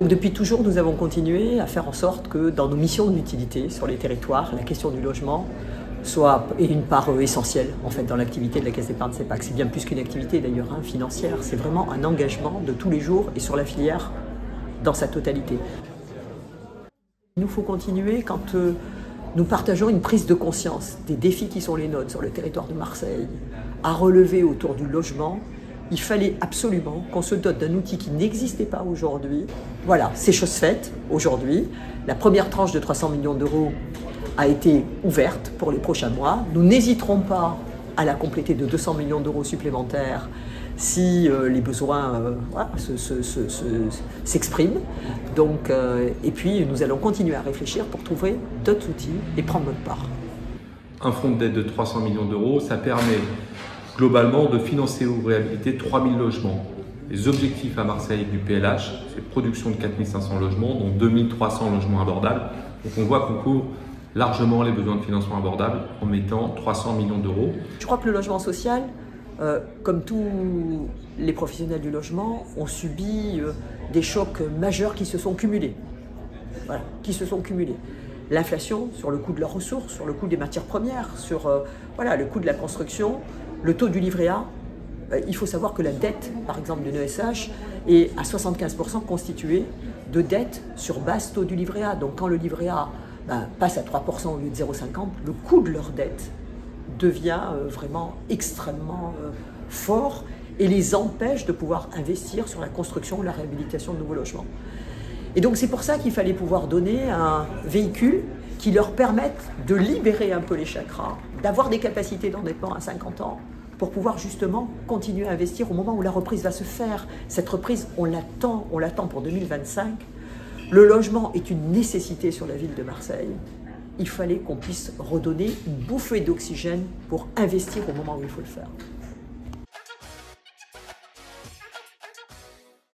Depuis toujours, nous avons continué à faire en sorte que dans nos missions d'utilité sur les territoires, la question du logement est une part essentielle en fait, dans l'activité de la Caisse d'épargne CEPAC. C'est bien plus qu'une activité d'ailleurs financière, c'est vraiment un engagement de tous les jours et sur la filière dans sa totalité. Il nous faut continuer quand nous partageons une prise de conscience des défis qui sont les nôtres sur le territoire de Marseille, à relever autour du logement. Il fallait absolument qu'on se dote d'un outil qui n'existait pas aujourd'hui. Voilà, c'est chose faite aujourd'hui. La première tranche de 300 millions d'euros a été ouverte pour les prochains mois. Nous n'hésiterons pas à la compléter de 200 millions d'euros supplémentaires si les besoins s'expriment. Donc, et puis, nous allons continuer à réfléchir pour trouver d'autres outils et prendre notre part. Un fonds d'aide de 300 millions d'euros, ça permet globalement de financer ou réhabiliter 3000 logements. Les objectifs à Marseille du PLH, c'est production de 4500 logements, dont 2300 logements abordables. Donc on voit qu'on couvre largement les besoins de financement abordables en mettant 300 millions d'euros. Je crois que le logement social, comme tous les professionnels du logement, ont subi des chocs majeurs qui se sont cumulés. Voilà, qui se sont cumulés. L'inflation sur le coût de leurs ressources, sur le coût des matières premières, sur le coût de la construction, le taux du livret A. Il faut savoir que la dette, par exemple, d'une ESH, est à 75% constituée de dettes sur base taux du livret A. Donc quand le livret A passe à 3% au lieu de 0,50, le coût de leur dette devient vraiment extrêmement fort et les empêche de pouvoir investir sur la construction ou la réhabilitation de nouveaux logements. Et donc c'est pour ça qu'il fallait pouvoir donner un véhicule qui leur permette de libérer un peu les chakras, d'avoir des capacités d'endettement à 50 ans, pour pouvoir justement continuer à investir au moment où la reprise va se faire. Cette reprise, on l'attend pour 2025. Le logement est une nécessité sur la ville de Marseille. Il fallait qu'on puisse redonner une bouffée d'oxygène pour investir au moment où il faut le faire.